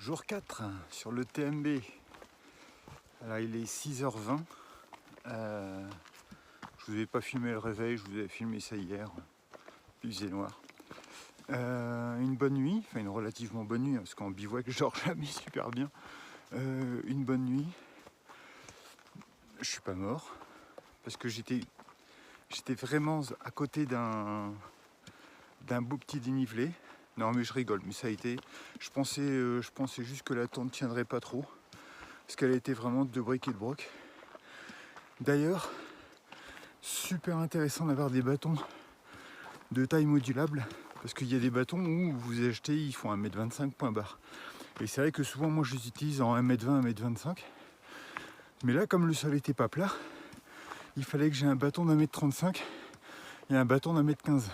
Jour 4 sur le TMB. Alors il est 6h20. Je vous ai pas filmé le réveil, je vous ai filmé ça hier. Il faisait noir. Une bonne nuit, enfin une relativement bonne nuit, parce qu'en bivouac je dors jamais super bien. Une bonne nuit. Je suis pas mort parce que j'étais vraiment à côté d'un beau petit dénivelé. Non mais je rigole, mais ça a été. Je pensais juste que la tente tiendrait pas trop, parce qu'elle était vraiment de briques et de broc. D'ailleurs, super intéressant d'avoir des bâtons de taille modulable, parce qu'il y a des bâtons où vous achetez, ils font 1m25 point barre. Et c'est vrai que souvent moi je les utilise en 1m20, 1m25. Mais là, comme le sol était pas plat, il fallait que j'ai un bâton d'1m35 et un bâton d'1m15.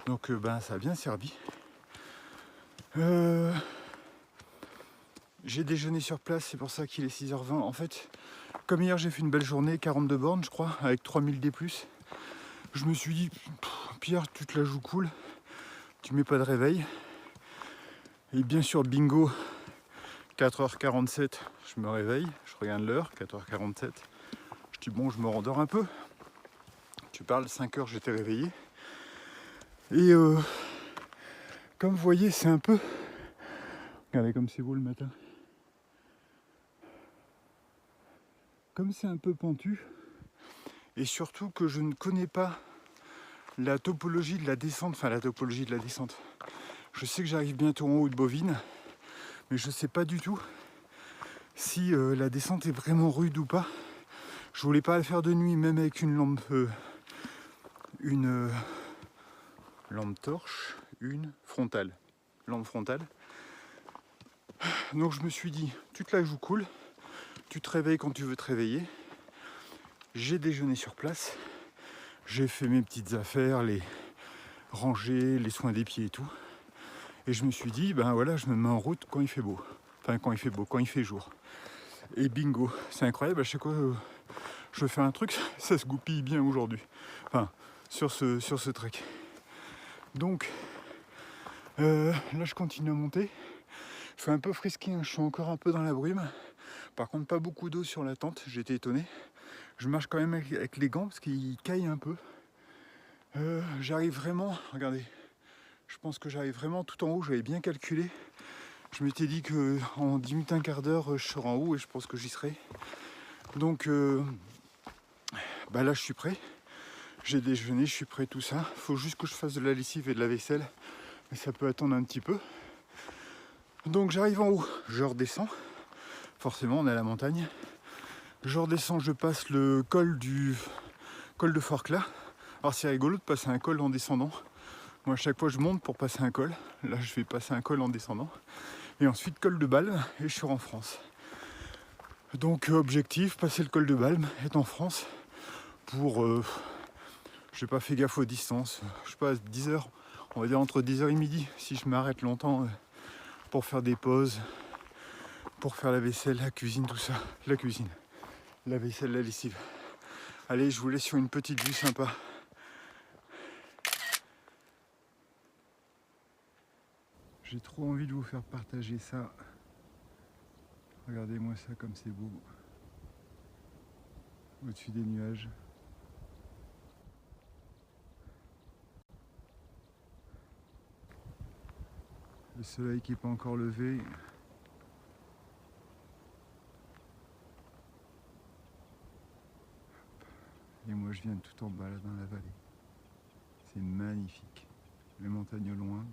Donc ça a bien servi. J'ai déjeuné sur place, c'est pour ça qu'il est 6h20. En fait, comme hier j'ai fait une belle journée, 42 bornes je crois, avec 3000 D+. Je me suis dit, Pierre, tu te la joues cool, tu mets pas de réveil. Et bien sûr, bingo, 4h47, je me réveille, je regarde l'heure, 4h47. Je dis bon, je me rendors un peu. Tu parles, 5h j'étais réveillé. Et comme vous voyez, c'est un peu... Regardez comme c'est beau le matin. Comme c'est un peu pentu, et surtout que je ne connais pas la topologie de la descente, Je sais que j'arrive bientôt en haut de Bovine, mais je ne sais pas du tout si la descente est vraiment rude ou pas. Je voulais pas la faire de nuit, même avec une lampe torche, une frontale, lampe frontale. Donc je me suis dit, tu te la joues cool, tu te réveilles quand tu veux te réveiller. J'ai déjeuné sur place, j'ai fait mes petites affaires, les rangées, les soins des pieds et tout. Et je me suis dit, ben voilà, je me mets en route quand il fait beau. Enfin, quand il fait jour. Et bingo, c'est incroyable, à chaque fois je fais un truc, ça se goupille bien aujourd'hui. Enfin, sur ce trek. Donc, là je continue à monter. Je suis un peu frisqué, hein. Je suis encore un peu dans la brume. Par contre, pas beaucoup d'eau sur la tente, j'étais étonné. Je marche quand même avec les gants parce qu'ils caillent un peu. J'arrive vraiment, regardez, je pense que j'arrive vraiment tout en haut, j'avais bien calculé. Je m'étais dit qu'en 10 minutes, un quart d'heure, je serai en haut et je pense que j'y serai. Donc là je suis prêt. J'ai déjeuné, je suis prêt, tout ça. Faut juste que je fasse de la lessive et de la vaisselle. Mais ça peut attendre un petit peu. Donc j'arrive en haut, je redescends. Forcément, on est à la montagne. Je redescends, je passe le col de Forclaz. Alors c'est rigolo de passer un col en descendant. Moi à chaque fois je monte pour passer un col. Là je vais passer un col en descendant. Et ensuite col de Balme et je suis en France. Donc objectif, passer le col de Balme, être en France pour... j'ai pas fait gaffe aux distances. Je sais pas, 10h, on va dire entre 10h et midi. Si je m'arrête longtemps pour faire des pauses, pour faire la vaisselle, la cuisine, tout ça. La cuisine, la vaisselle, la lessive. Allez, je vous laisse sur une petite vue sympa. J'ai trop envie de vous faire partager ça. Regardez-moi ça comme c'est beau. Au-dessus des nuages. Le soleil qui n'est pas encore levé. Et moi je viens tout en bas là dans la vallée. C'est magnifique. Les montagnes au loin.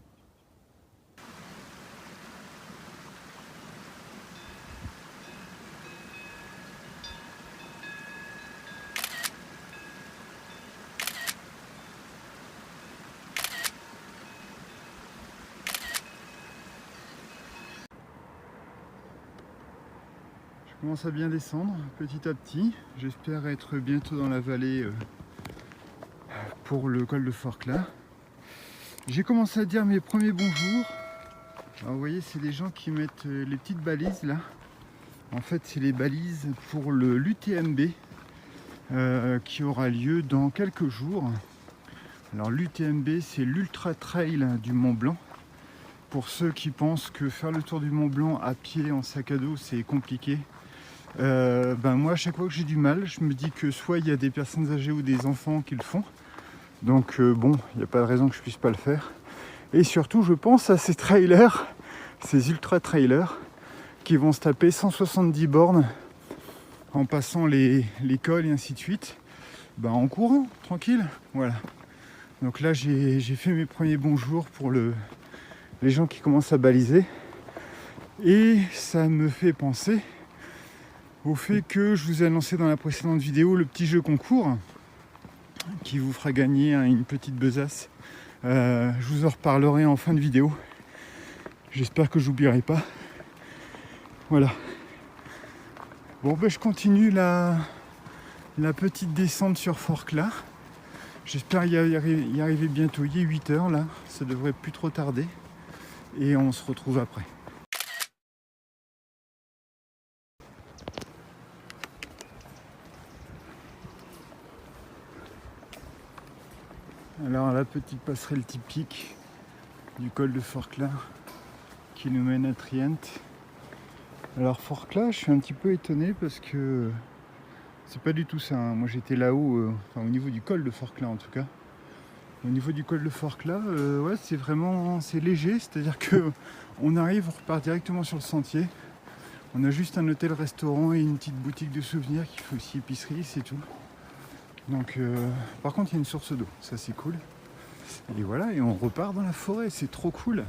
Je commence à bien descendre petit à petit. J'espère être bientôt dans la vallée pour le col de Forclaz. J'ai commencé à dire mes premiers bonjours. Alors vous voyez, c'est des gens qui mettent les petites balises là. En fait, c'est les balises pour l'UTMB qui aura lieu dans quelques jours. Alors l'UTMB, c'est l'Ultra Trail du Mont Blanc. Pour ceux qui pensent que faire le tour du Mont Blanc à pied en sac à dos c'est compliqué, moi à chaque fois que j'ai du mal, je me dis que soit il y a des personnes âgées ou des enfants qui le font, donc bon, il n'y a pas de raison que je puisse pas le faire. Et surtout je pense à ces trailers, ces ultra trailers qui vont se taper 170 bornes en passant les cols et ainsi de suite, en courant, tranquille, voilà. Donc là j'ai fait mes premiers bonjours pour les gens qui commencent à baliser, et ça me fait penser au fait que je vous ai annoncé dans la précédente vidéo le petit jeu concours qui vous fera gagner une petite besace. Je vous en reparlerai en fin de vidéo. J'espère que j'oublierai pas. Voilà. Bon, je continue la petite descente sur Forclaz. J'espère y arriver bientôt. Il est 8h là, ça devrait plus trop tarder. Et on se retrouve après. Alors la petite passerelle typique du col de Forclaz qui nous mène à Trient. Alors Forclaz, je suis un petit peu étonné parce que c'est pas du tout ça, hein. Moi j'étais là-haut, au niveau du col de Forclaz en tout cas. Au niveau du col de Forclaz, ouais, c'est léger, c'est-à-dire que on arrive, on repart directement sur le sentier. On a juste un hôtel-restaurant et une petite boutique de souvenirs qui fait aussi épicerie, c'est tout. Donc, par contre, il y a une source d'eau, ça c'est cool. Et voilà, et on repart dans la forêt, c'est trop cool.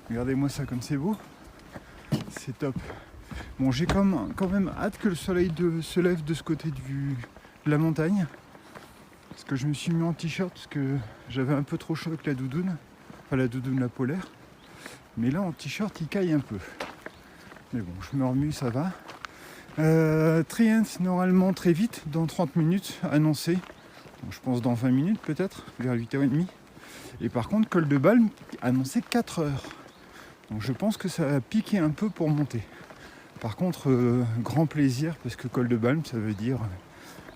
Regardez-moi ça comme c'est beau, c'est top. Bon, j'ai quand même hâte que le soleil se lève de ce côté de la montagne. Parce que je me suis mis en t-shirt parce que j'avais un peu trop chaud avec la doudoune. Enfin la doudoune, la polaire. Mais là en t-shirt il caille un peu. Mais bon, je me remue, ça va. Trient normalement très vite, dans 30 minutes, annoncé. Bon, je pense dans 20 minutes peut-être, vers 8h30. Et par contre, col de Balme, annoncé 4h. Donc je pense que ça va piquer un peu pour monter. Par contre, grand plaisir, parce que col de Balme, ça veut dire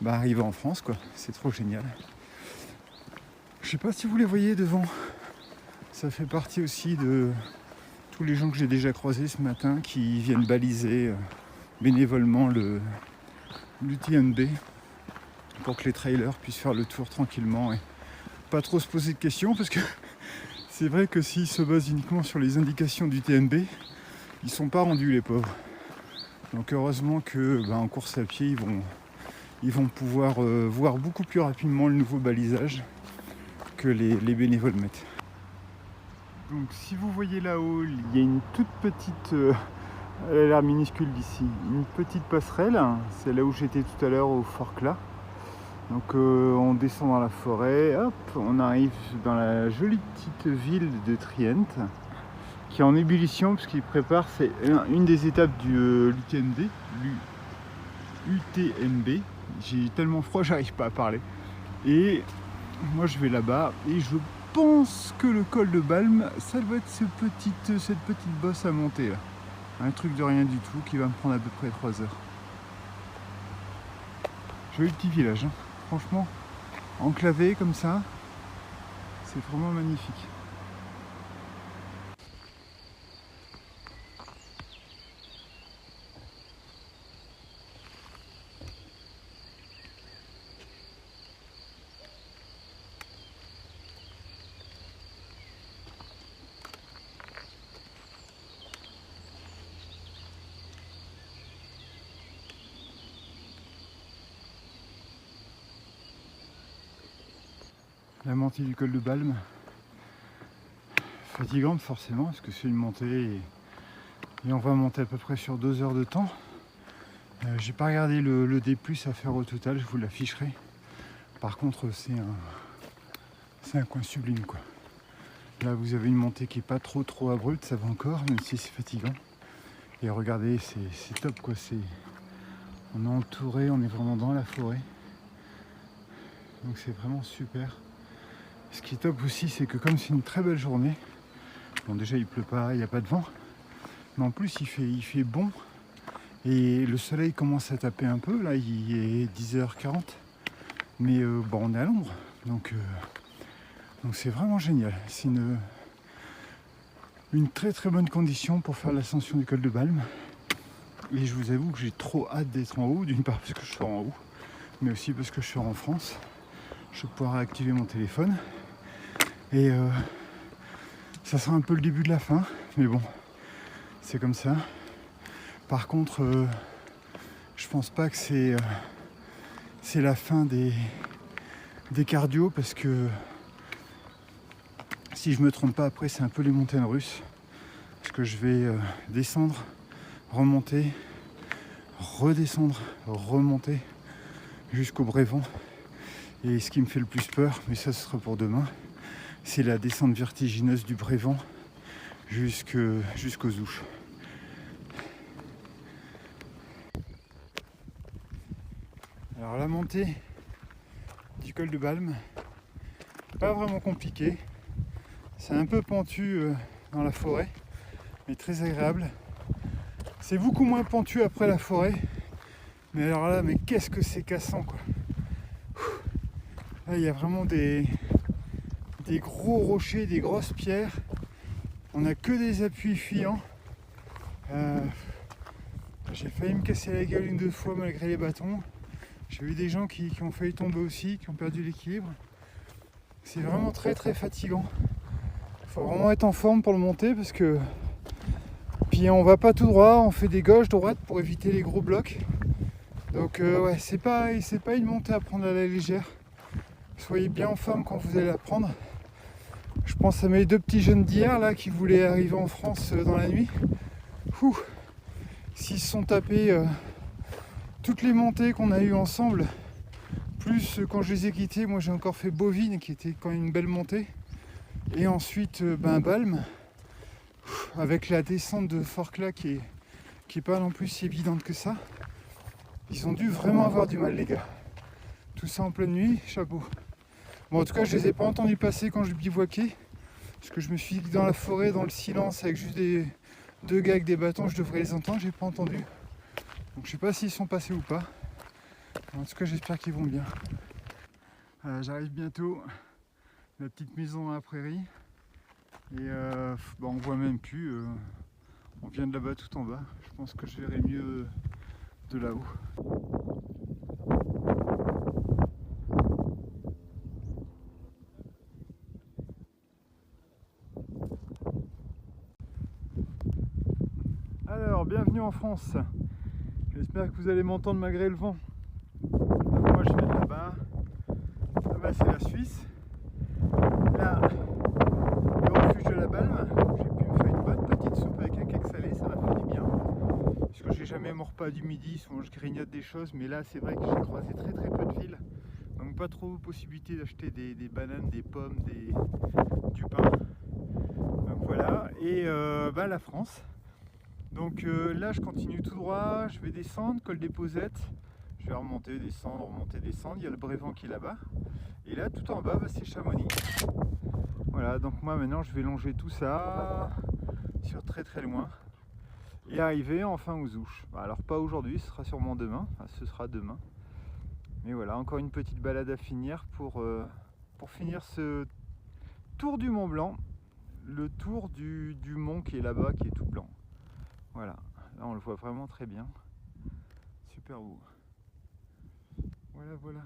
arriver en France, quoi. C'est trop génial. Je sais pas si vous les voyez devant. Ça fait partie aussi de tous les gens que j'ai déjà croisés ce matin qui viennent baliser bénévolement le TNB pour que les trailers puissent faire le tour tranquillement et pas trop se poser de questions, parce que c'est vrai que s'ils se basent uniquement sur les indications du TNB, ils sont pas rendus, les pauvres. Donc heureusement que en course à pied ils vont pouvoir voir beaucoup plus rapidement le nouveau balisage que les bénévoles mettent. Donc si vous voyez là-haut, il y a une toute petite, elle a l'air minuscule d'ici, une petite passerelle, c'est là où j'étais tout à l'heure au Forclaz. Donc on descend dans la forêt, hop, on arrive dans la jolie petite ville de Trient, qui est en ébullition puisqu'il prépare, c'est une des étapes du l'UTMB, l'UTMB. J'ai tellement froid, j'arrive pas à parler. Et moi je vais là-bas et je pense que le col de Balme, ça doit être cette petite bosse à monter là. Un truc de rien du tout qui va me prendre à peu près 3 heures. Joli petit village, hein. Franchement, enclavé comme ça, c'est vraiment magnifique. La montée du col de Balme, fatigante forcément, parce que c'est une montée et on va monter à peu près sur 2 heures de temps. J'ai pas regardé le D+ à faire au total, je vous l'afficherai. Par contre c'est un coin sublime, quoi. Là vous avez une montée qui est pas trop abrupte, ça va encore, même si c'est fatigant. Et regardez, c'est top, quoi. On est entouré, on est vraiment dans la forêt. Donc c'est vraiment super. Ce qui est top aussi, c'est que comme c'est une très belle journée, bon déjà il pleut pas, il n'y a pas de vent, mais en plus il fait bon et le soleil commence à taper un peu, là il est 10h40, mais on est à l'ombre, donc c'est vraiment génial. une très très bonne condition pour faire l'ascension du col de Balme. Et je vous avoue que j'ai trop hâte d'être en haut, d'une part parce que je serai en haut, mais aussi parce que je serai en France. Je vais pouvoir activer mon téléphone. Et ça sera un peu le début de la fin, mais bon, c'est comme ça. Par contre, je pense pas que c'est la fin des cardio, parce que si je me trompe pas, après c'est un peu les montagnes russes, parce que je vais descendre, remonter, redescendre, remonter jusqu'au Brévent. Et ce qui me fait le plus peur, mais ça ce sera pour demain, c'est la descente vertigineuse du Brévent jusqu'aux Ouches. Alors la montée du col de Balme, pas vraiment compliquée. C'est un peu pentu dans la forêt, mais très agréable. C'est beaucoup moins pentu après la forêt, mais alors là, mais qu'est-ce que c'est cassant, quoi. Là, il y a vraiment des gros rochers, des grosses pierres. On n'a que des appuis fuyants. J'ai failli me casser la gueule une ou deux fois malgré les bâtons. J'ai vu des gens qui ont failli tomber aussi, qui ont perdu l'équilibre. C'est vraiment très très fatigant. Il faut vraiment être en forme pour le monter, parce que puis on va pas tout droit, on fait des gauches droites pour éviter les gros blocs. Donc ouais, c'est pas une montée à prendre à la légère. Soyez bien en forme quand vous allez la prendre. Je pense à mes deux petits jeunes d'hier là qui voulaient arriver en France dans la nuit. S'ils se sont tapés toutes les montées qu'on a eues ensemble, plus quand je les ai quittés, moi j'ai encore fait Bovine qui était quand même une belle montée. Et ensuite Balme, avec la descente de Forclaz qui est pas non plus si évidente que ça. Ils ont dû vraiment avoir du mal, les gars. Tout ça en pleine nuit, chapeau. Bon, en tout cas, je les ai pas entendus passer quand je bivouaquais, parce que je me suis dit que dans la forêt, dans le silence, avec juste deux gars avec des bâtons, je devrais les entendre. J'ai pas entendu. Donc je sais pas s'ils sont passés ou pas. En tout cas, j'espère qu'ils vont bien. J'arrive bientôt. La petite maison à la prairie. Et on voit même plus. On vient de là-bas tout en bas. Je pense que je verrai mieux de là-haut. Alors, bienvenue en France. J'espère que vous allez m'entendre malgré le vent. Alors, moi je viens de là-bas. Là-bas c'est la Suisse. Là, le refuge de la Balme. J'ai pu me faire une bonne petite soupe avec un cake salé, ça m'a fait du bien. Parce que j'ai jamais mon repas du midi, souvent je grignote des choses, mais là c'est vrai que j'ai croisé très très peu de fils. Donc pas trop possibilité d'acheter des bananes, des pommes, du pain. Donc voilà, et la France. Donc là je continue tout droit, je vais descendre, col des Posettes. Je vais remonter, descendre, remonter, descendre. Il y a le Brévent qui est là-bas. Et là tout en bas c'est Chamonix. Voilà, donc moi maintenant je vais longer tout ça sur très très loin. Et arriver enfin aux Ouches. Alors pas aujourd'hui, ce sera sûrement demain. Enfin, ce sera demain. Mais voilà, encore une petite balade à finir pour finir ce tour du Mont Blanc. Le tour du mont qui est là-bas, qui est tout blanc. Voilà, là on le voit vraiment très bien. Super beau. Voilà.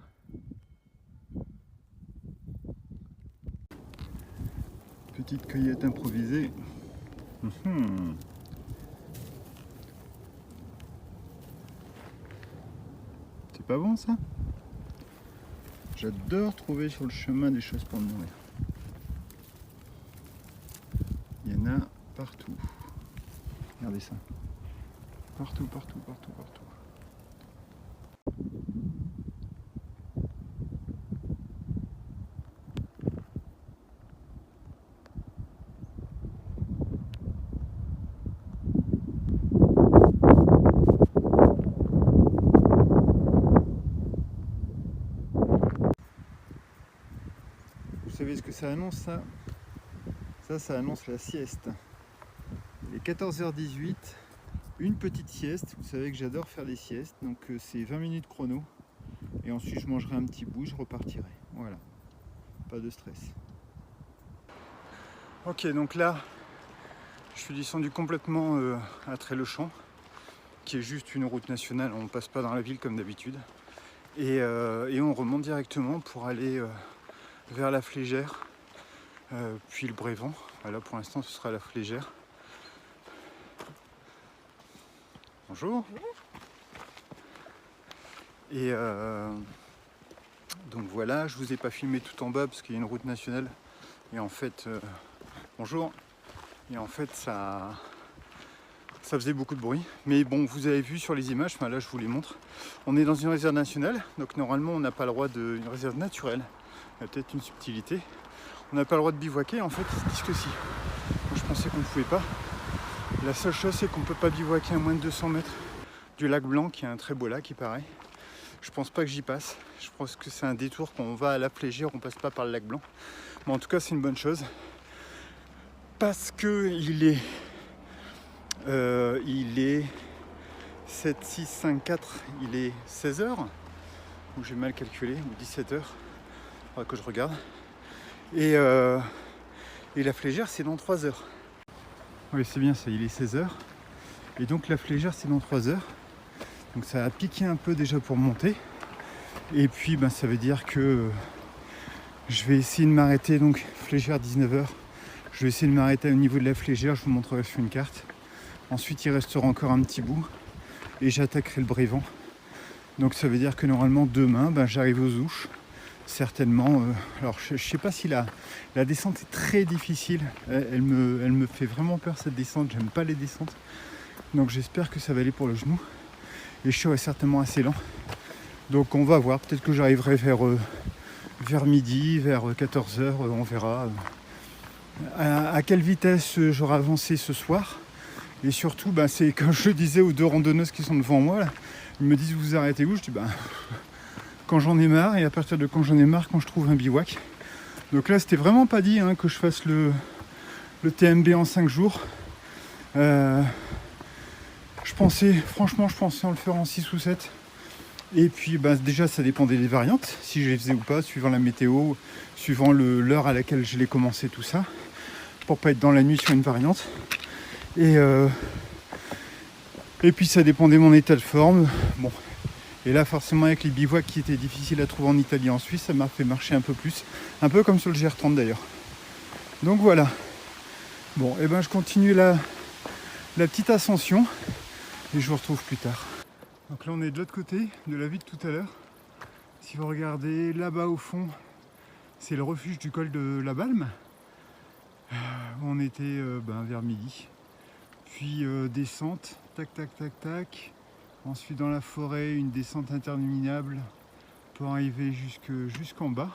Petite cueillette improvisée. C'est pas bon ça? J'adore trouver sur le chemin des choses pour me nourrir. Il y en a partout. Regardez ça. Partout. Vous savez ce que ça annonce ça? Ça annonce la sieste. Il est 14h18, une petite sieste. Vous savez que j'adore faire des siestes, donc c'est 20 minutes chrono. Et ensuite je mangerai un petit bout, je repartirai. Voilà, pas de stress. Ok, donc là, Je suis descendu complètement à Tré-le-Champ, qui est juste une route nationale, on passe pas dans la ville comme d'habitude. Et on remonte directement pour aller vers la Flégère, puis le Brévent. Voilà, pour l'instant ce sera la Flégère. Bonjour. Et donc voilà, je vous ai pas filmé tout en bas parce qu'il y a une route nationale. Et en fait, bonjour. Et en fait ça faisait beaucoup de bruit. Mais bon, vous avez vu sur les images, là je vous les montre. On est dans une réserve nationale, donc normalement on n'a pas le droit une réserve naturelle. Il y a peut-être une subtilité. On n'a pas le droit de bivouaquer, en fait, ils disent que si. Moi, je pensais qu'on ne pouvait pas. La seule chose, c'est qu'on ne peut pas bivouaquer à moins de 200 mètres du lac Blanc, qui est un très beau lac, il paraît. Je pense pas que j'y passe. Je pense que c'est un détour quand on va à la Flégère, on passe pas par le lac Blanc. Mais en tout cas, c'est une bonne chose. Parce que il est 7, 6, 5, 4, il est 16h. Ou j'ai mal calculé, ou 17h. Il faudra que je regarde. Et la Flégère, c'est dans 3 heures. Oui, c'est bien ça, il est 16h. Et donc la Flégère, c'est dans 3 heures. Donc ça a piqué un peu déjà pour monter. Et puis ça veut dire que je vais essayer de m'arrêter. Donc Flégère 19h. Je vais essayer de m'arrêter au niveau de la Flégère. Je vous montrerai sur une carte. Ensuite il restera encore un petit bout. Et j'attaquerai le Brévent. Donc ça veut dire que normalement demain, j'arrive aux Ouches. Certainement. Alors je sais pas si la descente est très difficile. Elle me fait vraiment peur cette descente. J'aime pas les descentes. Donc j'espère que ça va aller pour le genou. Et je serai certainement assez lent. Donc on va voir. Peut-être que j'arriverai vers midi, vers 14h. On verra à quelle vitesse j'aurai avancé ce soir. Et surtout, c'est comme je le disais aux deux randonneuses qui sont devant moi. Là, ils me disent vous arrêtez où? Je dis quand j'en ai marre. Et à partir de quand j'en ai marre, quand je trouve un bivouac. Donc là, c'était vraiment pas dit que je fasse le TMB en 5 jours. Je pensais en le faire en 6 ou 7. Et puis déjà ça dépendait des variantes, si je les faisais ou pas, suivant la météo, suivant l'heure à laquelle je l'ai commencé tout ça, pour pas être dans la nuit sur une variante. Et puis ça dépendait de mon état de forme. Bon. Et là forcément avec les bivouacs qui étaient difficiles à trouver en Italie et en Suisse, ça m'a fait marcher un peu plus. Un peu comme sur le GR30 d'ailleurs. Donc voilà. Bon, et je continue la petite ascension. Et je vous retrouve plus tard. Donc là on est de l'autre côté de la vue de tout à l'heure. Si vous regardez là-bas au fond, c'est le refuge du col de la Balme. Où on était vers midi. Puis descente, tac tac tac tac. Ensuite dans la forêt, une descente interminable pour arriver jusqu'en bas.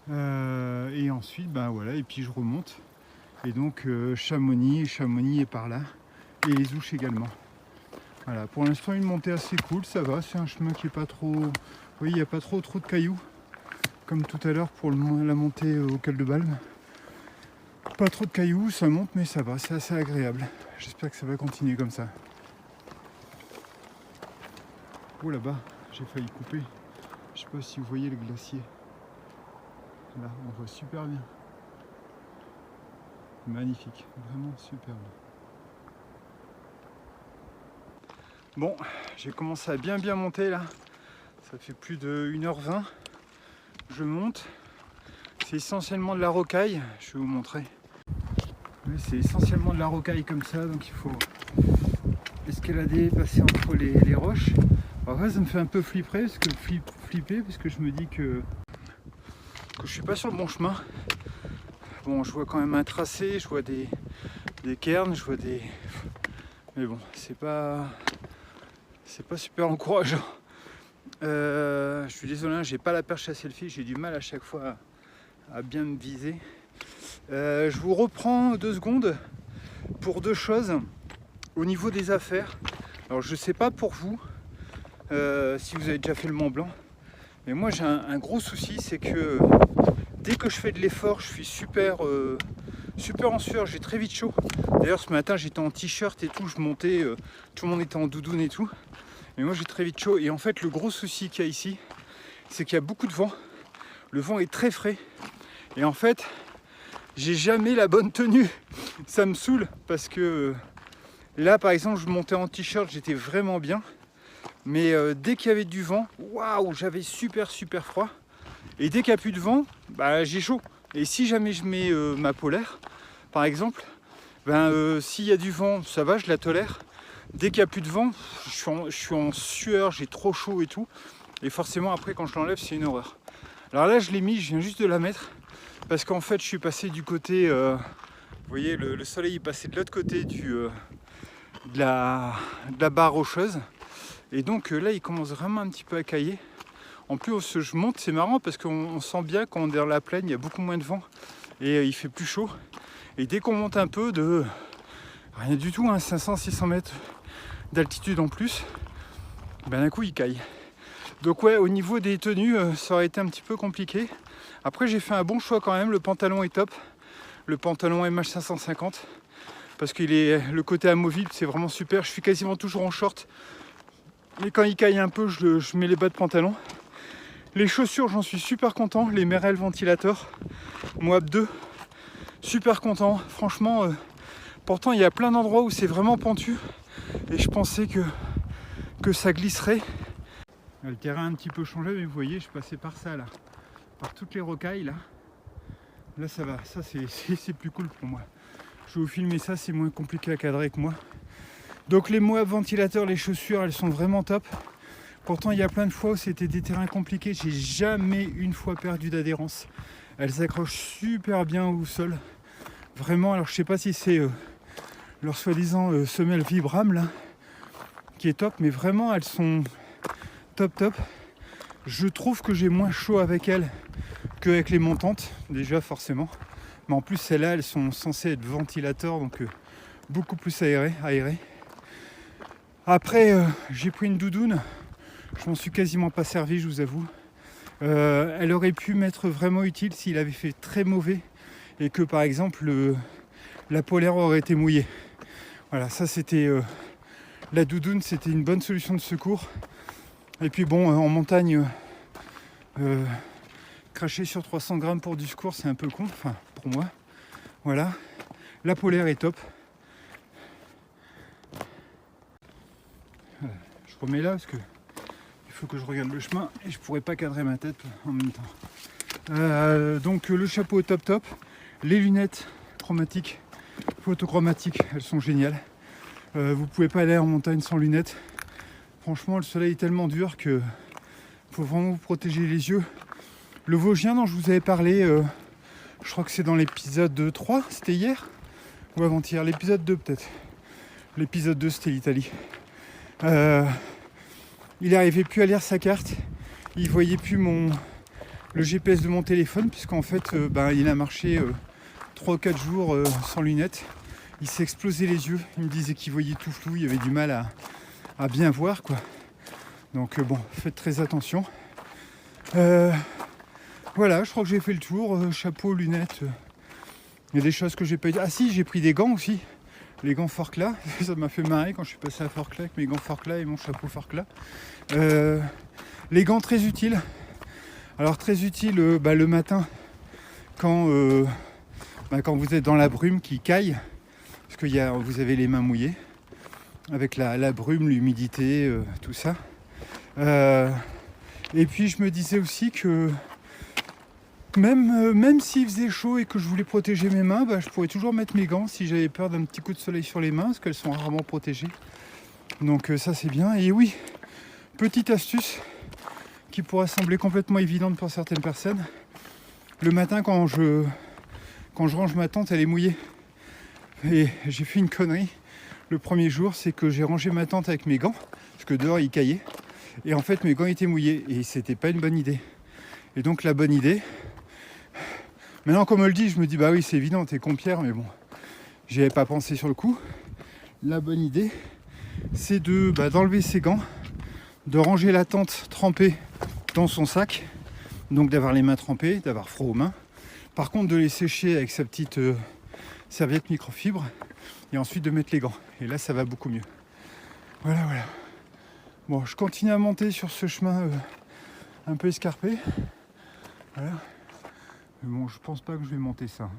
Et ensuite voilà, et puis je remonte. Et donc Chamonix est par là. Et les Ouches également. Voilà, pour l'instant une montée assez cool, ça va, c'est un chemin qui est pas trop... Vous voyez, il n'y a pas trop de cailloux, comme tout à l'heure pour la montée au col de Balme. Pas trop de cailloux, ça monte mais ça va, c'est assez agréable. J'espère que ça va continuer comme ça. Oh là-bas, j'ai failli couper. Je sais pas si vous voyez le glacier. Là, on voit super bien. Magnifique, vraiment superbe. Bon, j'ai commencé à bien monter là. Ça fait plus de 1h20. Je monte. C'est essentiellement de la rocaille. Je vais vous montrer. Oui, c'est essentiellement de la rocaille comme ça, donc il faut escalader, passer entre les roches. Après ça me fait un peu flipper parce que je me dis que je suis pas sur le bon chemin. Bon, je vois quand même un tracé, je vois des cairns, je vois des... Mais bon, c'est pas super encourageant. Je suis désolé, j'ai pas la perche à selfie, j'ai du mal à chaque fois à bien me viser. Je vous reprends 2 secondes pour 2 choses au niveau des affaires. Alors je sais pas pour vous si vous avez déjà fait le Mont Blanc, mais moi j'ai un gros souci, c'est que dès que je fais de l'effort, je suis super en sueur, j'ai très vite chaud. D'ailleurs ce matin j'étais en t-shirt et tout, je montais, tout le monde était en doudoune et tout. Mais moi j'ai très vite chaud. Et en fait le gros souci qu'il y a ici, c'est qu'il y a beaucoup de vent. Le vent est très frais. Et en fait, j'ai jamais la bonne tenue. Ça me saoule parce que là par exemple je montais en t-shirt, j'étais vraiment bien. Mais dès qu'il y avait du vent, waouh, j'avais super froid. Et dès qu'il n'y a plus de vent, bah, j'ai chaud. Et si jamais je mets ma polaire, par exemple, s'il y a du vent, ça va, je la tolère. Dès qu'il n'y a plus de vent, je suis en sueur, j'ai trop chaud et tout. Et forcément après quand je l'enlève, c'est une horreur. Alors là je l'ai mis, je viens juste de la mettre. Parce qu'en fait je suis passé du côté, vous voyez le soleil est passé de l'autre côté de la barre rocheuse. Et donc là il commence vraiment un petit peu à cailler. En plus je monte, c'est marrant parce qu'on sent bien quand on est dans la plaine, il y a beaucoup moins de vent. Et il fait plus chaud. Et dès qu'on monte un peu de rien du tout, hein, 500-600 mètres d'altitude en plus, d'un coup il caille. Donc ouais, au niveau des tenues, ça aurait été un petit peu compliqué. Après j'ai fait un bon choix quand même, le pantalon est top. Le pantalon MH550. Parce qu'il est le côté amovible, c'est vraiment super. Je suis quasiment toujours en short. Mais quand il caille un peu, je mets les bas de pantalon. Les chaussures, j'en suis super content. Les Merrell Ventilator Moab 2. Super content. Franchement, pourtant il y a plein d'endroits où c'est vraiment pentu. Et je pensais que ça glisserait. Le terrain a un petit peu changé, mais vous voyez, je passais par ça là. Par toutes les rocailles là. Là ça va, ça c'est plus cool pour moi. Je vais vous filmer ça, c'est moins compliqué à cadrer que moi. Donc les Moab ventilateurs, les chaussures, elles sont vraiment top. Pourtant il y a plein de fois où c'était des terrains compliqués. J'ai jamais une fois perdu d'adhérence. Elles s'accrochent super bien au sol. Vraiment, alors je sais pas si c'est leur soi-disant semelle Vibram là, qui est top, mais vraiment elles sont top. Je trouve que j'ai moins chaud avec elles qu'avec les montantes, déjà forcément. Mais en plus celles-là, elles sont censées être ventilateurs, donc beaucoup plus aérées. Après, j'ai pris une doudoune. Je m'en suis quasiment pas servi, je vous avoue. Elle aurait pu m'être vraiment utile s'il avait fait très mauvais et que par exemple la polaire aurait été mouillée. Voilà, ça c'était la doudoune, c'était une bonne solution de secours. Et puis bon, en montagne, cracher sur 300 grammes pour du secours, c'est un peu con, enfin pour moi. Voilà, la polaire est top. Je remets là parce que il faut que je regarde le chemin et je pourrais pas cadrer ma tête en même temps. Donc le chapeau est top. Les lunettes chromatiques, photochromatiques, elles sont géniales. Vous pouvez pas aller en montagne sans lunettes. Franchement, le soleil est tellement dur que faut vraiment vous protéger les yeux. Le Vosgien dont je vous avais parlé, je crois que c'est dans l'épisode 3, c'était hier ou avant-hier, l'épisode 2 peut-être. L'épisode 2 c'était l'Italie. Il n'arrivait plus à lire sa carte, il voyait plus le GPS de mon téléphone puisqu'en fait il a marché 3 ou 4 jours sans lunettes. Il s'est explosé les yeux, il me disait qu'il voyait tout flou, il avait du mal à bien voir quoi. Donc bon, faites très attention. Voilà, je crois que j'ai fait le tour, chapeau, lunettes. Il y a des choses que j'ai pas dit. Ah si, j'ai pris des gants aussi. Les gants Forclaz, ça m'a fait marrer quand je suis passé à Forclaz avec mes gants Forclaz et mon chapeau Forclaz. Les gants très utiles. Alors très utiles le matin quand vous êtes dans la brume qui caille, parce que vous avez les mains mouillées avec la brume, l'humidité, tout ça. Et puis je me disais aussi que même s'il faisait chaud et que je voulais protéger mes mains, je pourrais toujours mettre mes gants si j'avais peur d'un petit coup de soleil sur les mains, parce qu'elles sont rarement protégées. Donc ça c'est bien. Et oui, petite astuce qui pourrait sembler complètement évidente pour certaines personnes. Le matin quand je range ma tente, elle est mouillée. Et j'ai fait une connerie. Le premier jour, c'est que j'ai rangé ma tente avec mes gants, parce que dehors il caillait. Et en fait mes gants étaient mouillés et c'était pas une bonne idée. Et donc la bonne idée, maintenant qu'on me le dit, je me dis bah oui c'est évident, t'es con Pierre, mais bon, j'y avais pas pensé sur le coup. La bonne idée, c'est d'enlever ses gants, de ranger la tente trempée dans son sac, donc d'avoir les mains trempées, d'avoir froid aux mains. Par contre de les sécher avec sa petite serviette microfibre et ensuite de mettre les gants. Et là ça va beaucoup mieux. Voilà. Bon, je continue à monter sur ce chemin un peu escarpé. Voilà. Mais bon, je pense pas que je vais monter ça.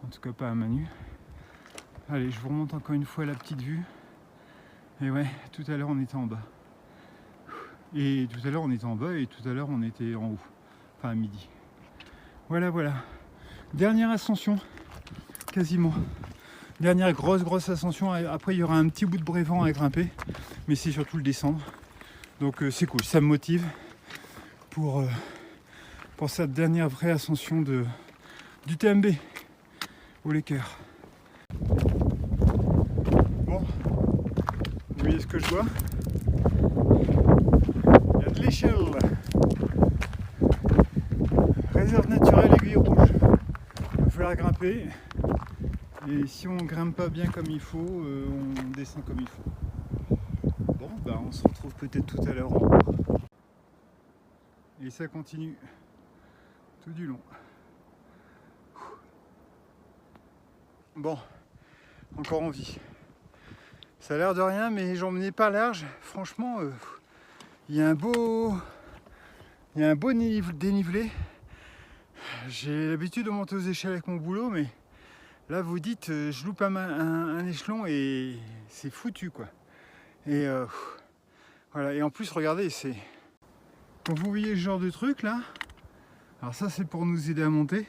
En tout cas pas à main nue. Allez, je vous remonte encore une fois la petite vue. Et ouais, tout à l'heure on était en bas. Et tout à l'heure on était en bas et tout à l'heure on était en haut. Enfin à midi. Voilà, voilà. Dernière ascension, quasiment. Dernière grosse ascension. Après il y aura un petit bout de Brévent à grimper. Mais c'est surtout le descendre. Donc c'est cool, ça me motive pour cette dernière vraie ascension du TMB au Léquer. Bon, vous voyez ce que je vois? Il y a de l'échelle. Réserve naturelle Aiguille Rouge. Il va falloir grimper. Et si on grimpe pas bien comme il faut, on descend comme il faut. Bon, bah on se retrouve peut-être tout à l'heure en haut. Et ça continue tout du long. Bon, encore en vie. Ça a l'air de rien, mais j'en menais pas large. Franchement, il y a un beau dénivelé. J'ai l'habitude de monter aux échelles avec mon boulot, mais là vous dites, je loupe un échelon et c'est foutu quoi. Et voilà. Et en plus, regardez, c'est quand vous voyez ce genre de truc là. Alors ça, c'est pour nous aider à monter.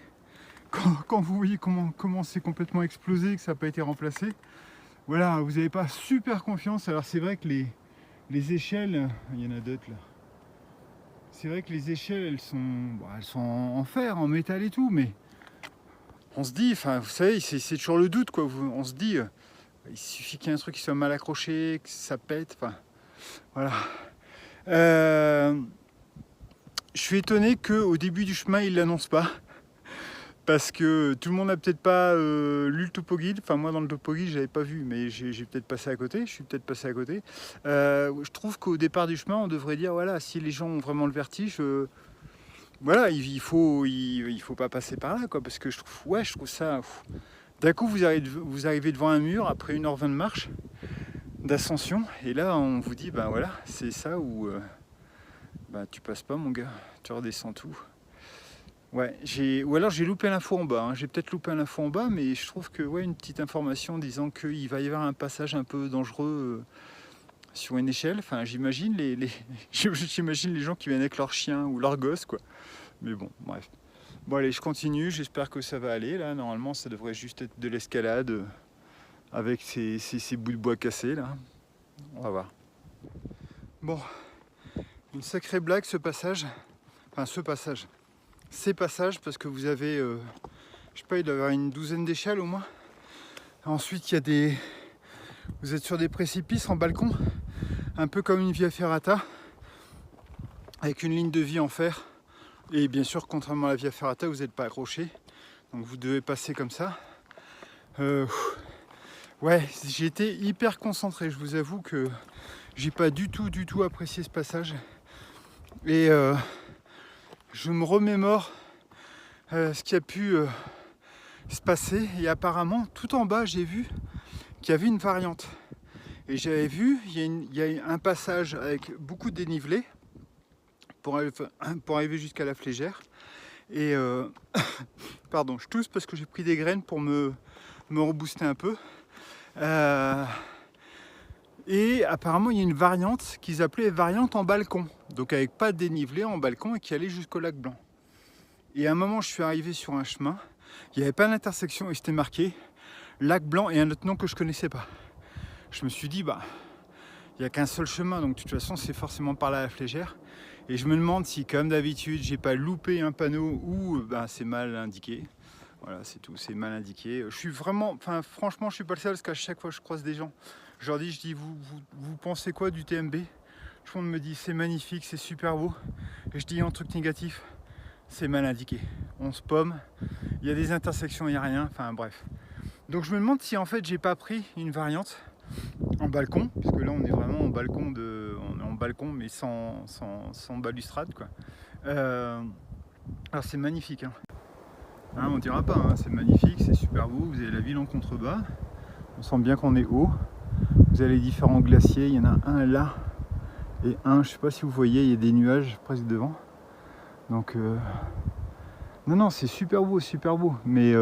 Quand vous voyez comment c'est complètement explosé, que ça n'a pas été remplacé, voilà, vous n'avez pas super confiance. Alors c'est vrai que les échelles, il y en a d'autres là. C'est vrai que les échelles, elles sont en fer, en métal et tout, mais on se dit, enfin, vous savez, c'est toujours le doute quoi. On se dit, il suffit qu'il y ait un truc qui soit mal accroché, que ça pète, enfin, voilà. Je suis étonné qu'au début du chemin, ils ne l'annoncent pas. Parce que tout le monde n'a peut-être pas lu le topo guide. Enfin, moi, dans le topo guide, je n'avais pas vu, mais j'ai peut-être passé à côté. Je suis peut-être passé à côté. Je trouve qu'au départ du chemin, on devrait dire, voilà, si les gens ont vraiment le vertige, voilà, il faut pas passer par là, quoi. Parce que je trouve ça... D'un coup, vous arrivez devant un mur, après 1h20 de marche, d'ascension. Et là, on vous dit, ben voilà, c'est ça où... tu passes pas, mon gars. Tu redescends tout. Ouais, ou alors j'ai loupé l'info en bas, hein. J'ai peut-être loupé l'info en bas, mais je trouve que une petite information disant qu'il va y avoir un passage un peu dangereux sur une échelle. Enfin, j'imagine j'imagine les gens qui viennent avec leur chien ou leur gosse, quoi. Mais bon, bref. Bon allez, je continue, j'espère que ça va aller. Là, normalement, ça devrait juste être de l'escalade avec ces bouts de bois cassés, là. On va voir. Bon, une sacrée blague ce passage. Enfin, ces passages, parce que vous avez, je sais pas, il doit y avoir une douzaine d'échelles au moins. Ensuite, vous êtes sur des précipices en balcon, un peu comme une via ferrata, avec une ligne de vie en fer. Et bien sûr, contrairement à la via ferrata, vous n'êtes pas accroché, donc vous devez passer comme ça. Ouais, j'ai été hyper concentré. Je vous avoue que j'ai pas du tout apprécié ce passage. Et je me remémore ce qui a pu se passer. Et apparemment, tout en bas, j'ai vu qu'il y avait une variante. Et j'avais vu, il y a un passage avec beaucoup de dénivelé pour arriver jusqu'à la Flégère. Et pardon, je tousse parce que j'ai pris des graines pour me rebooster un peu. Et apparemment, il y a une variante qu'ils appelaient variante en balcon. Donc avec pas de dénivelé en balcon et qui allait jusqu'au lac Blanc. Et à un moment, je suis arrivé sur un chemin. Il n'y avait pas d'intersection et c'était marqué lac Blanc et un autre nom que je ne connaissais pas. Je me suis dit, il n'y a qu'un seul chemin. Donc de toute façon, c'est forcément par là à la Flégère. Et je me demande si, comme d'habitude, j'ai pas loupé un panneau ou c'est mal indiqué. Voilà, c'est tout, c'est mal indiqué. Je suis vraiment, franchement, je suis pas le seul parce qu'à chaque fois que je croise des gens, je leur dis, vous pensez quoi du TMB? Tout le monde me dit, c'est magnifique, c'est super beau. Et je dis un truc négatif, c'est mal indiqué. On se paume, il y a des intersections, il n'y a rien, enfin bref. Donc je me demande si en fait j'ai pas pris une variante en balcon, parce que là on est vraiment en balcon, mais sans balustrade, quoi. Alors c'est magnifique, hein. On dira pas, hein, c'est magnifique, c'est super beau, vous avez la ville en contrebas, on sent bien qu'on est haut, vous avez les différents glaciers, il y en a un là, et un, je sais pas si vous voyez, il y a des nuages presque devant, donc non, c'est super beau, mais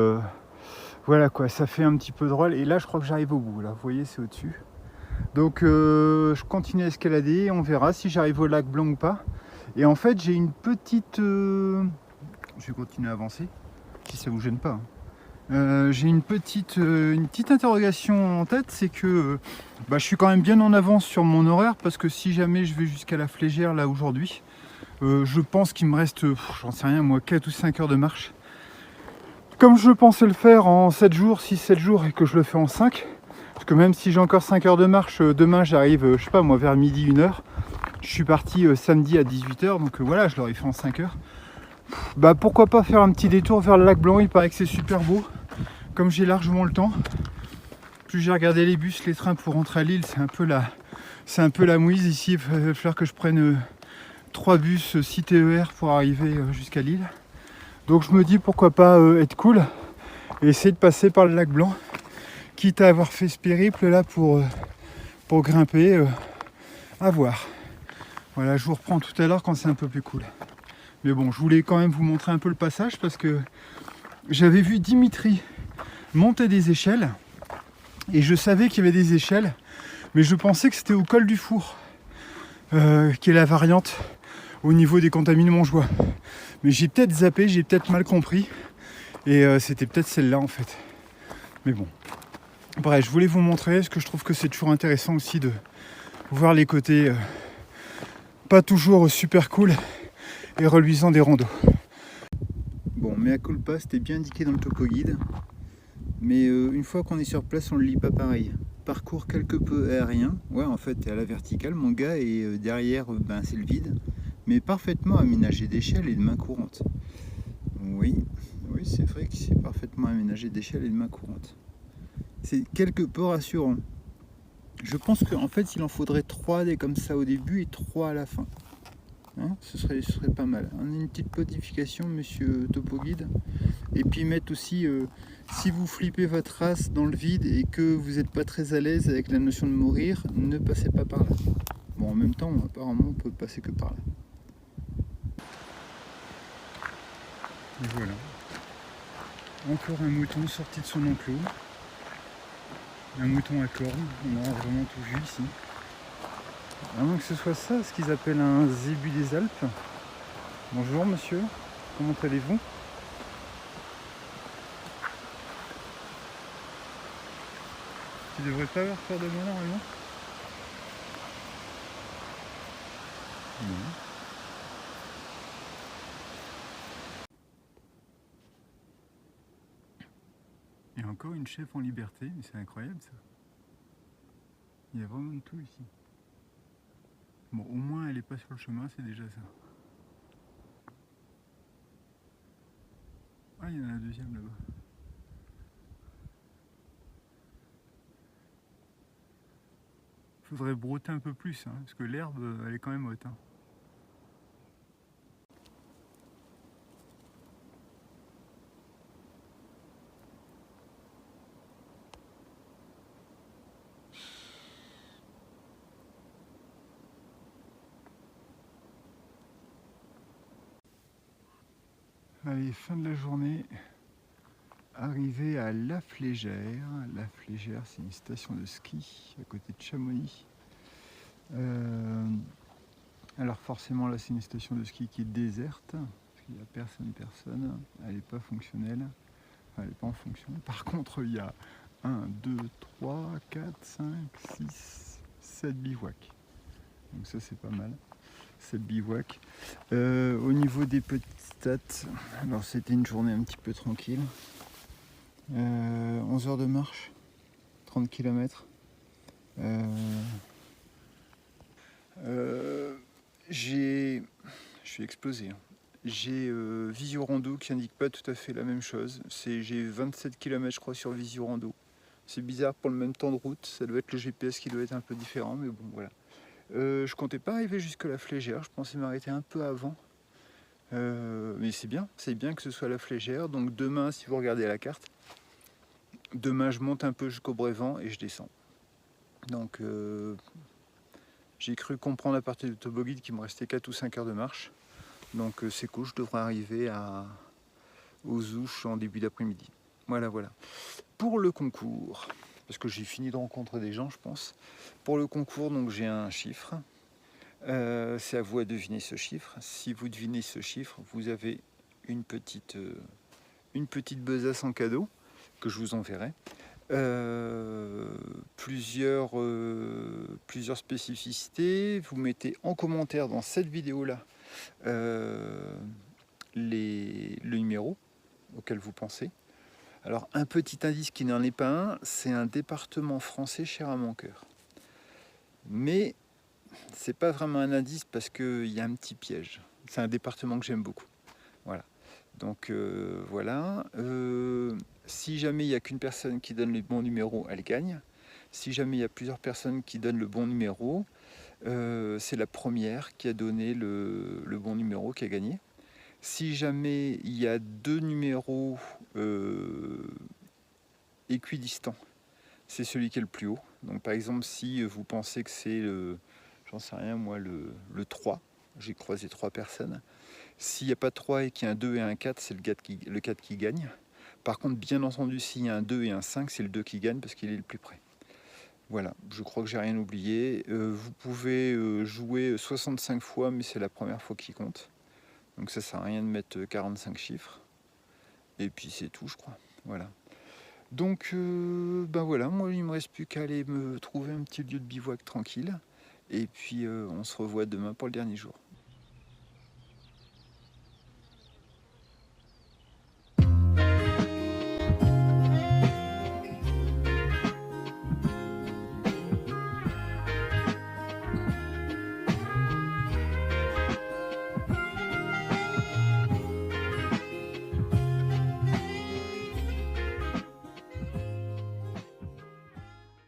voilà quoi, ça fait un petit peu drôle. Et là, je crois que j'arrive au bout. Là, vous voyez, c'est au-dessus. Donc, je continue à escalader. On verra si j'arrive au lac Blanc ou pas. Et en fait, j'ai une petite... Je vais continuer à avancer, si ça vous gêne pas. J'ai une petite interrogation en tête, c'est que je suis quand même bien en avance sur mon horaire, parce que si jamais je vais jusqu'à la Flégère là aujourd'hui, je pense qu'il me reste, j'en sais rien moi, 4 ou 5 heures de marche. Comme je pensais le faire en 7 jours, 6-7 jours, et que je le fais en 5, parce que même si j'ai encore 5 heures de marche, demain j'arrive, je sais pas moi, vers midi, 1h. Je suis parti samedi à 18h, donc voilà, je l'aurais fait en 5 heures. Pourquoi pas faire un petit détour vers le lac Blanc, il paraît que c'est super beau. Comme j'ai largement le temps, plus j'ai regardé les bus, les trains pour rentrer à Lille, c'est un peu la mouise ici. Il va falloir que je prenne 3 bus, 6 TER pour arriver jusqu'à Lille. Donc je me dis pourquoi pas être cool et essayer de passer par le lac Blanc, quitte à avoir fait ce périple là pour grimper, à voir. Voilà, je vous reprends tout à l'heure quand c'est un peu plus cool. Mais bon, je voulais quand même vous montrer un peu le passage parce que j'avais vu Dimitri monter des échelles et je savais qu'il y avait des échelles, mais je pensais que c'était au col du Four, qui est la variante au niveau des Contamines Montjoie. Mais j'ai peut-être zappé, j'ai peut-être mal compris, et c'était peut-être celle-là en fait. Mais bon, bref, je voulais vous montrer, parce que je trouve que c'est toujours intéressant aussi de voir les côtés pas toujours super cool et reluisants des randos. Bon, mea culpa, c'était bien indiqué dans le topo guide, mais une fois qu'on est sur place, on le lit pas pareil. Parcours quelque peu aérien, ouais, en fait t'es à la verticale mon gars, et derrière c'est le vide, mais parfaitement aménagé d'échelles et de mains courantes. Oui, c'est vrai que c'est parfaitement aménagé d'échelles et de mains courantes. C'est quelque peu rassurant. Je pense qu'en fait il en faudrait 3 des comme ça au début et 3 à la fin. Hein, ce serait pas mal. On a une petite modification, monsieur Topo Guide. Et puis mettre aussi, si vous flippez votre race dans le vide et que vous n'êtes pas très à l'aise avec la notion de mourir, ne passez pas par là. Bon, en même temps, apparemment, on peut passer que par là. Et voilà. Encore un mouton sorti de son enclos. Un mouton à cornes. On aura vraiment tout vu ici. À moins que ce soit ça, ce qu'ils appellent un zébu des Alpes. Bonjour monsieur, comment allez-vous? Tu devrais pas avoir peur de moi normalement? Non. Et encore une chèvre en liberté, mais c'est incroyable ça. Il y a vraiment de tout ici. Bon, au moins elle est pas sur le chemin, c'est déjà ça. Ah, il y en a un deuxième là-bas. Faudrait brouter un peu plus, hein, parce que l'herbe, elle est quand même haute. Hein. Allez, fin de la journée. Arrivé à La Flégère. La Flégère, c'est une station de ski à côté de Chamonix. Alors forcément là c'est une station de ski qui est déserte, parce qu'il n'y a personne, elle n'est pas fonctionnelle, enfin, elle n'est pas en fonction. Par contre il y a 1, 2, 3, 4, 5, 6, 7 bivouacs. Donc ça c'est pas mal, 7 bivouacs. Au niveau des petites stats, alors c'était une journée un petit peu tranquille. 11 heures de marche, 30 km. Je suis explosé. J'ai Visio Rando qui indique pas tout à fait la même chose. J'ai 27 km je crois sur Visio Rando. C'est bizarre pour le même temps de route, ça doit être le GPS qui doit être un peu différent, mais bon voilà. Je comptais pas arriver jusqu'à la Flégère, je pensais m'arrêter un peu avant. Mais c'est bien que ce soit la Flégère. Donc demain, si vous regardez la carte, demain je monte un peu jusqu'au Brévent et je descends. Donc j'ai cru comprendre à partir du topo guide qu'il me restait 4 ou 5 heures de marche. Donc c'est cool, je devrais arriver aux Ouches en début d'après-midi. Voilà, voilà. Pour le concours, parce que j'ai fini de rencontrer des gens, je pense. Pour le concours, donc j'ai un chiffre. C'est à vous à deviner ce chiffre. Si vous devinez ce chiffre, vous avez une petite besace en cadeau que je vous enverrai. Plusieurs spécificités. Vous mettez en commentaire dans cette vidéo-là le numéro auquel vous pensez. Alors, un petit indice qui n'en est pas un, c'est un département français cher à mon cœur. Mais c'est pas vraiment un indice parce qu'il y a un petit piège. C'est un département que j'aime beaucoup. Voilà. Donc voilà. Si jamais il n'y a qu'une personne qui donne le bon numéro, elle gagne. Si jamais il y a plusieurs personnes qui donnent le bon numéro, c'est la première qui a donné le bon numéro qui a gagné. Si jamais il y a deux numéros équidistants, c'est celui qui est le plus haut. Donc par exemple, si vous pensez que c'est j'en sais rien moi, le 3, j'ai croisé 3 personnes. S'il n'y a pas 3 et qu'il y a un 2 et un 4, c'est le 4 qui gagne. Par contre, bien entendu, s'il y a un 2 et un 5, c'est le 2 qui gagne parce qu'il est le plus près. Voilà, je crois que j'ai rien oublié. Vous pouvez jouer 65 fois, mais c'est la première fois qui compte. Donc ça sert à rien de mettre 45 chiffres. Et puis c'est tout, je crois. Voilà. Donc, ben voilà, moi il me reste plus qu'à aller me trouver un petit lieu de bivouac tranquille. Et puis on se revoit demain pour le dernier jour.